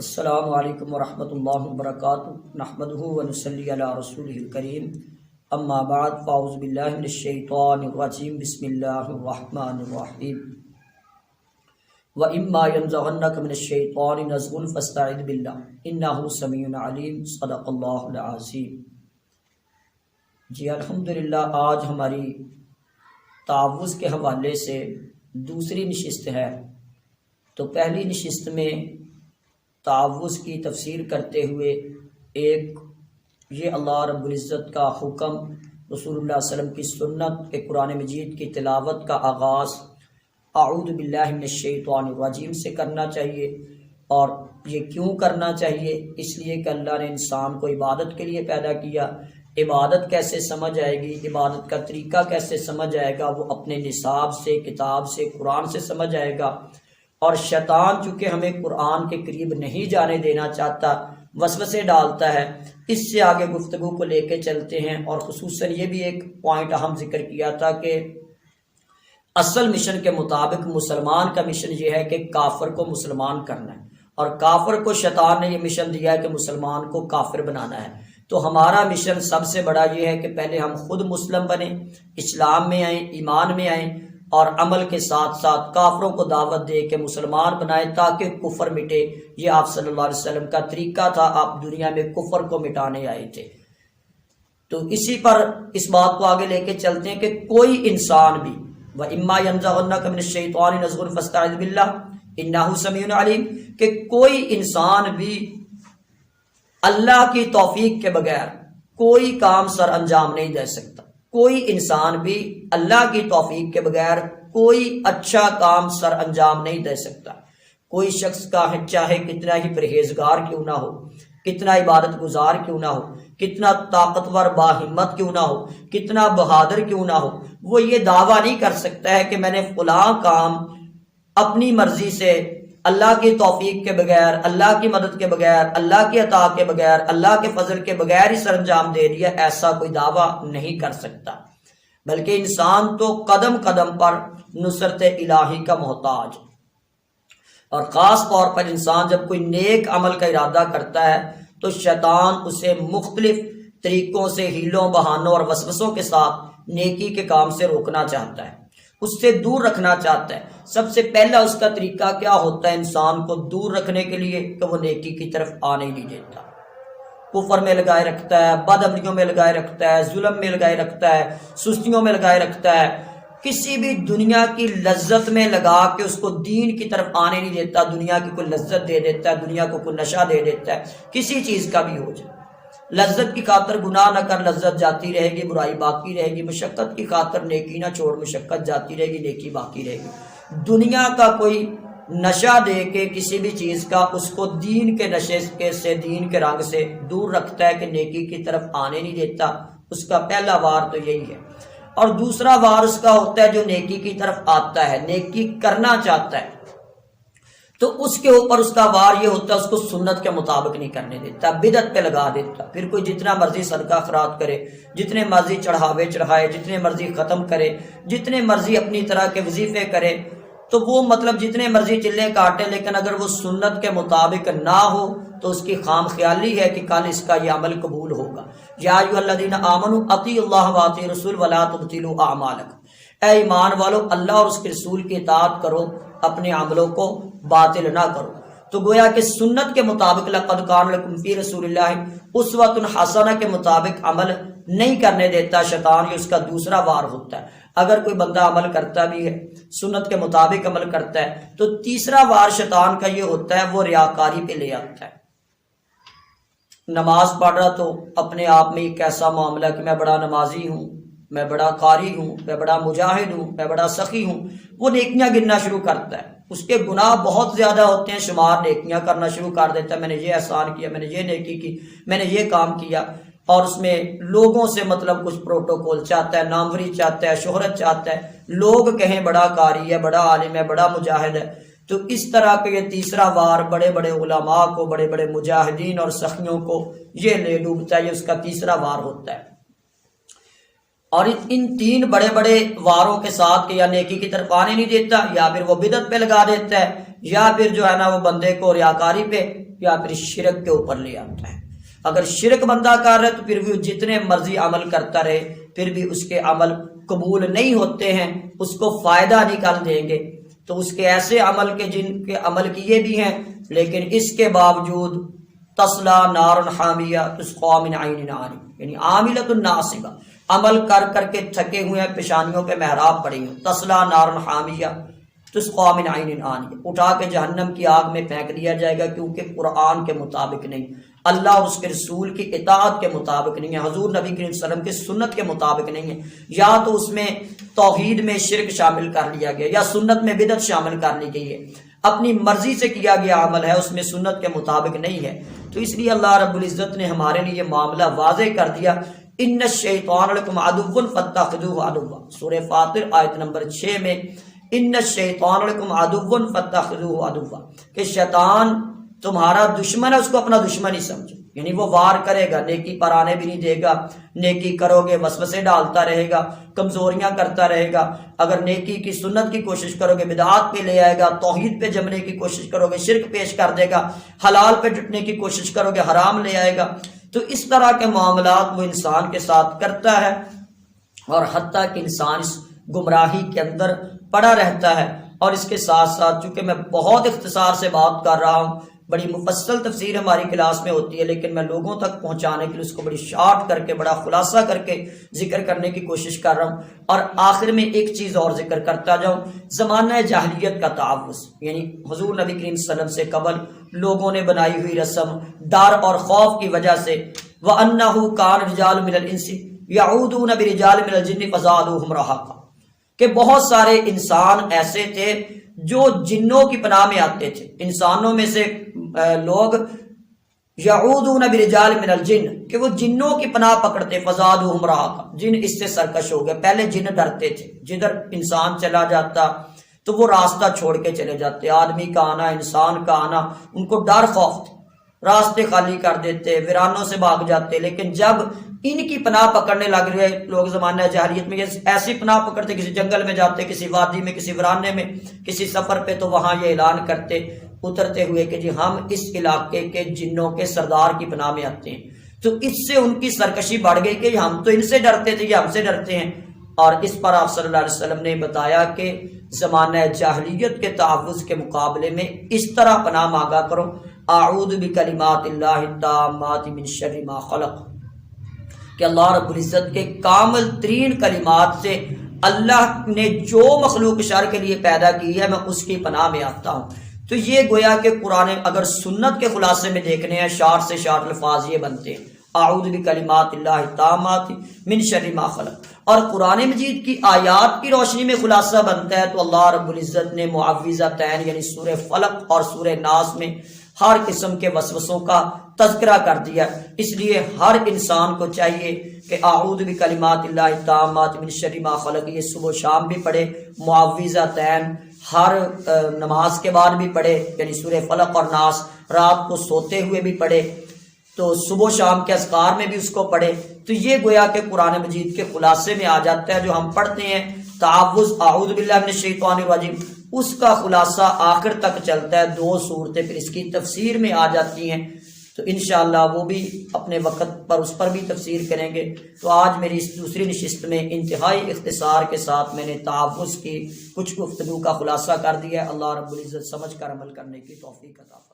السلام علیکم ورحمۃ اللہ وبرکاتہ نحمدہ ونصلی علی رسولہ الکریم اما بعد فاعوذ باللہ من الشیطان الرجیم بسم اللہ الرحمن الرحیم وَإِمَّا يَنزَغَنَّكَ مِنَ الشَّيْطَانِ نَزْغٌ فَاسْتَعِذْ بِاللَّهِ إِنَّهُ سَمِيعٌ عَلِيمٌ صدق اللہ العظیم۔ جی الحمدللہ آج ہماری تعوذ کے حوالے سے دوسری نشست ہے۔ تو پہلی نشست میں تعوذ کی تفسیر کرتے ہوئے ایک یہ اللہ رب العزت کا حکم، رسول اللہ صلی اللہ علیہ وسلم کی سنت کہ قرآن مجید کی تلاوت کا آغاز اعوذ باللہ من الشیطان الرجیم سے کرنا چاہیے۔ اور یہ کیوں کرنا چاہیے؟ اس لیے کہ اللہ نے انسان کو عبادت کے لیے پیدا کیا۔ عبادت کیسے سمجھ آئے گی، عبادت کا طریقہ کیسے سمجھ آئے گا؟ وہ اپنے نصاب سے، کتاب سے، قرآن سے سمجھ آئے گا۔ اور شیطان چونکہ ہمیں قرآن کے قریب نہیں جانے دینا چاہتا، وسوسے ڈالتا ہے۔ اس سے آگے گفتگو کو لے کے چلتے ہیں، اور خصوصاً یہ بھی ایک پوائنٹ اہم ذکر کیا تھا کہ اصل مشن کے مطابق مسلمان کا مشن یہ ہے کہ کافر کو مسلمان کرنا ہے، اور کافر کو شیطان نے یہ مشن دیا ہے کہ مسلمان کو کافر بنانا ہے۔ تو ہمارا مشن سب سے بڑا یہ ہے کہ پہلے ہم خود مسلم بنیں، اسلام میں آئیں، ایمان میں آئیں، اور عمل کے ساتھ ساتھ کافروں کو دعوت دے کے مسلمان بنائے تاکہ کفر مٹے۔ یہ آپ صلی اللہ علیہ وسلم کا طریقہ تھا، آپ دنیا میں کفر کو مٹانے آئے تھے۔ تو اسی پر اس بات کو آگے لے کے چلتے ہیں کہ کوئی انسان بھی وَإِمَّا يَنزَغَنَّكَ مِنَ الشَّيْطَانِ نَزْغٌ فَاسْتَعِذْ بِاللَّهِ إِنَّهُ سَمِيعٌ عَلِيمٌ کہ کوئی انسان بھی اللہ کی توفیق کے بغیر کوئی کام سر انجام نہیں دے سکتا۔ کوئی انسان بھی اللہ کی توفیق کے بغیر کوئی اچھا کام سر انجام نہیں دے سکتا۔ کوئی شخص کا چاہے کتنا ہی پرہیزگار کیوں نہ ہو، کتنا عبادت گزار کیوں نہ ہو، کتنا طاقتور باہمت کیوں نہ ہو، کتنا بہادر کیوں نہ ہو، وہ یہ دعویٰ نہیں کر سکتا ہے کہ میں نے فلاں کام اپنی مرضی سے اللہ کی توفیق کے بغیر، اللہ کی مدد کے بغیر، اللہ کی عطا کے بغیر، اللہ کے فضل کے بغیر ہی سر انجام دے دیا۔ ایسا کوئی دعویٰ نہیں کر سکتا، بلکہ انسان تو قدم قدم پر نصرت الہی کا محتاج۔ اور خاص طور پر انسان جب کوئی نیک عمل کا ارادہ کرتا ہے تو شیطان اسے مختلف طریقوں سے، ہیلوں، بہانوں اور وسوسوں کے ساتھ نیکی کے کام سے روکنا چاہتا ہے، اس سے دور رکھنا چاہتا ہے۔ سب سے پہلا اس کا طریقہ کیا ہوتا ہے انسان کو دور رکھنے کے لیے؟ کہ وہ نیکی کی طرف آنے نہیں دیتا، کفر میں لگائے رکھتا ہے، بدعملیوں میں لگائے رکھتا ہے، ظلم میں لگائے رکھتا ہے، سستیوں میں لگائے رکھتا ہے، کسی بھی دنیا کی لذت میں لگا کے اس کو دین کی طرف آنے نہیں دیتا۔ دنیا کی کوئی لذت دے دیتا ہے، دنیا کو کوئی نشہ دے دیتا ہے، کسی چیز کا بھی ہو جائے۔ لذت کی خاطر گناہ نہ کر، لذت جاتی رہے گی، برائی باقی رہے گی۔ مشقت کی خاطر نیکی نہ چھوڑ، مشقت جاتی رہے گی، نیکی باقی رہے گی۔ دنیا کا کوئی نشہ دے کے کسی بھی چیز کا اس کو دین کے نشے سے، دین کے رنگ سے دور رکھتا ہے کہ نیکی کی طرف آنے نہیں دیتا۔ اس کا پہلا وار تو یہی ہے۔ اور دوسرا وار اس کا ہوتا ہے جو نیکی کی طرف آتا ہے، نیکی کرنا چاہتا ہے، تو اس کے اوپر اس کا وار یہ ہوتا ہے اس کو سنت کے مطابق نہیں کرنے دیتا، بدعت پہ لگا دیتا۔ پھر کوئی جتنا مرضی صدقہ خیرات کرے، جتنے مرضی چڑھاوے چڑھائے، جتنے مرضی ختم کرے، جتنے مرضی اپنی طرح کے وظیفے کرے، تو وہ مطلب جتنے مرضی چلے کاٹے، لیکن اگر وہ سنت کے مطابق نہ ہو تو اس کی خام خیالی ہے کہ کل اس کا یہ عمل قبول ہوگا۔ یا ایھا الذین آمنوا اطیعوا اللہ واطیعوا الرسول ولا تبطلوا اعمالکم، اے ایمان والو اللہ اور اس کے رسول کی اطاعت کرو، اپنے عملوں کو باطل نہ کرو۔ تو گویا کہ سنت کے مطابق لقد کان لکم فی رسول اللہ اسوۃ حسنہ کے مطابق عمل نہیں کرنے دیتا شیطان۔ یہ اس کا دوسرا وار ہوتا ہے۔ اگر کوئی بندہ عمل کرتا بھی ہے، سنت کے مطابق عمل کرتا ہے، تو تیسرا وار شیطان کا یہ ہوتا ہے وہ ریاکاری پہ لے آتا ہے۔ نماز پڑھ رہا تو اپنے آپ میں ایک ایسا معاملہ کہ میں بڑا نمازی ہوں، میں بڑا قاری ہوں، میں بڑا مجاہد ہوں، میں بڑا سخی ہوں، وہ نیکیاں گننا شروع کرتا ہے۔ اس کے گناہ بہت زیادہ ہوتے ہیں، شمار نیکیاں کرنا شروع کر دیتا ہے۔ میں نے یہ احسان کیا، میں نے یہ نیکی کی، میں نے یہ کام کیا، اور اس میں لوگوں سے مطلب کچھ پروٹوکول چاہتا ہے، ناموری چاہتا ہے، شہرت چاہتا ہے، لوگ کہیں بڑا قاری ہے، بڑا عالم ہے، بڑا مجاہد ہے۔ تو اس طرح کے یہ تیسرا وار بڑے بڑے علماء کو، بڑے بڑے مجاہدین اور سخیوں کو یہ لے ڈوبتا ہے۔ یہ اس کا تیسرا وار ہوتا ہے۔ اور ان تین بڑے بڑے واروں کے ساتھ کہ یا نیکی کی طرف آنے نہیں دیتا، یا پھر وہ بدعت پہ لگا دیتا ہے، یا پھر جو ہے نا وہ بندے کو ریاکاری پہ یا پھر شرک کے اوپر لے آتا ہے۔ اگر شرک بندہ کر رہا ہے تو پھر بھی جتنے مرضی عمل کرتا رہے پھر بھی اس کے عمل قبول نہیں ہوتے ہیں، اس کو فائدہ نکال دیں گے۔ تو اس کے ایسے عمل کے جن کے عمل کیے بھی ہیں لیکن اس کے باوجود تصلا نار حامیہ تسقا من عین آنی، یعنی عاملۃ ناصبہ، عمل کر کر کے تھکے ہوئے ہیں، پیشانیوں پہ محراب پڑی ہیں، تصلا نار حامیہ تسقا من عین آنی، اٹھا کے جہنم کی آگ میں پھینک دیا جائے گا، کیونکہ قرآن کے مطابق نہیں، اللہ اور اس کے رسول کی اطاعت کے مطابق نہیں ہے، حضور نبی کریم صلی اللہ علیہ وسلم کی سنت کے مطابق نہیں ہے، یا تو اس میں توحید میں شرک شامل کر لیا گیا یا سنت میں بدعت شامل کر لی گئی ہے، اپنی مرضی سے کیا گیا عمل ہے، اس میں سنت کے مطابق نہیں ہے۔ تو اس لیے اللہ رب العزت نے ہمارے لیے یہ معاملہ واضح کر دیا، ان الشیطان لکم عدو فاتخذوہ عدوا، سورہ فاطر آیت نمبر 6 میں ان الشیطان لکم عدو فاتخذوہ عدوا، کہ شیطان تمہارا دشمن ہے، اس کو اپنا دشمن ہی سمجھو، یعنی وہ وار کرے گا، نیکی پر آنے بھی نہیں دے گا، نیکی کرو گے وسوسے ڈالتا رہے گا، کمزوریاں کرتا رہے گا، اگر نیکی کی سنت کی کوشش کرو گے بدعات پہ لے آئے گا، توحید پہ جمنے کی کوشش کرو گے شرک پیش کر دے گا، حلال پہ ڈٹنے کی کوشش کرو گے حرام لے آئے گا۔ تو اس طرح کے معاملات وہ انسان کے ساتھ کرتا ہے، اور حتیٰ کہ انسان اس گمراہی کے اندر پڑا رہتا ہے۔ اور اس کے ساتھ ساتھ چونکہ میں بہت اختصار سے بات کر رہا ہوں، بڑی مفصل تفسیر ہماری کلاس میں ہوتی ہے، لیکن میں لوگوں تک پہنچانے کے لیے اس کو بڑی شارٹ کر کے بڑا خلاصہ کر کے ذکر کرنے کی کوشش کر رہا ہوں۔ اور آخر میں ایک چیز اور ذکر کرتا جاؤں، زمانہ جاہلیت کا تعوض، یعنی حضور نبی کریم صلی اللہ علیہ وسلم سے قبل لوگوں نے بنائی ہوئی رسم ڈر اور خوف کی وجہ سے، وَأَنَّهُ كَانَ رِجَالٌ مِنَ الْإِنسِ يَعُوذُونَ بِرِجَالٍ مِنَ الْجِنِّ فَزَادُوهُمْ رَهَقًا، کہ بہت سارے انسان ایسے تھے جو جنوں کی پناہ میں آتے تھے، انسانوں میں سے لوگ یعودون برجال من الجن، کہ وہ جنوں کی پناہ پکڑتے، فزادوہم رہقا، جن اس سے سرکش ہو گئے۔ پہلے جن ڈرتے تھے، جدھر انسان چلا جاتا تو وہ راستہ چھوڑ کے چلے جاتے، آدمی کا آنا انسان کا آنا ان کو ڈر خوف تھا، راستے خالی کر دیتے، ویرانوں سے بھاگ جاتے۔ لیکن جب ان کی پناہ پکڑنے لگ گئے لوگ زمانہ جاہلیت میں، ایسی پناہ پکڑتے، کسی جنگل میں جاتے، کسی وادی میں، کسی ویرانے میں، کسی سفر پہ، تو وہاں یہ اعلان کرتے اترتے ہوئے کہ جی ہم اس علاقے کے جنوں کے سردار کی پناہ میں آتے ہیں۔ تو اس سے ان کی سرکشی بڑھ گئی کہ ہم تو ان سے ڈرتے تھے، یہ ہم سے ڈرتے ہیں۔ اور اس پر آپ صلی اللہ علیہ وسلم نے بتایا کہ زمانہ جاہلیت کے تحفظ کے مقابلے میں اس طرح پناہ مانگا کرو، اعوذ بکلمات اللہ التامات من شر ما خلق، کہ اللہ رب العزت کے کامل ترین کلمات سے اللہ نے جو مخلوق شر کے لیے پیدا کی ہے میں اس کی پناہ میں آتا ہوں۔ تو یہ گویا کہ قرآن اگر سنت کے خلاصے میں دیکھنے ہیں، شارٹ سے شارٹ الفاظ یہ بنتے ہیں، اعوذ بکلمات اللہ التامات من شر ما خلق۔ اور قرآن مجید کی آیات کی روشنی میں خلاصہ بنتا ہے تو اللہ رب العزت نے معوذتین یعنی سورہ فلق اور سورہ ناس میں ہر قسم کے وسوسوں کا تذکرہ کر دیا۔ اس لیے ہر انسان کو چاہیے کہ اعوذ بکلمات اللہ التامات من شر ما خلق یہ صبح و شام بھی پڑھے، معوذتین ہر نماز کے بعد بھی پڑھے، یعنی سورہ فلق اور ناس، رات کو سوتے ہوئے بھی پڑھے، تو صبح و شام کے اذکار میں بھی اس کو پڑھے۔ تو یہ گویا کہ قرآن مجید کے خلاصے میں آ جاتا ہے، جو ہم پڑھتے ہیں تعوذ اعوذ باللہ من الشیطان الرجیم، اس کا خلاصہ آخر تک چلتا ہے، 2 صورتیں پھر اس کی تفسیر میں آ جاتی ہیں، تو انشاءاللہ وہ بھی اپنے وقت پر اس پر بھی تفسیر کریں گے۔ تو آج میری اس دوسری نشست میں انتہائی اختصار کے ساتھ میں نے تعوذ کی کچھ گفتگو کا خلاصہ کر دیا ہے۔ اللہ رب العزت سمجھ کر عمل کرنے کی توفیق عطا فرمائے۔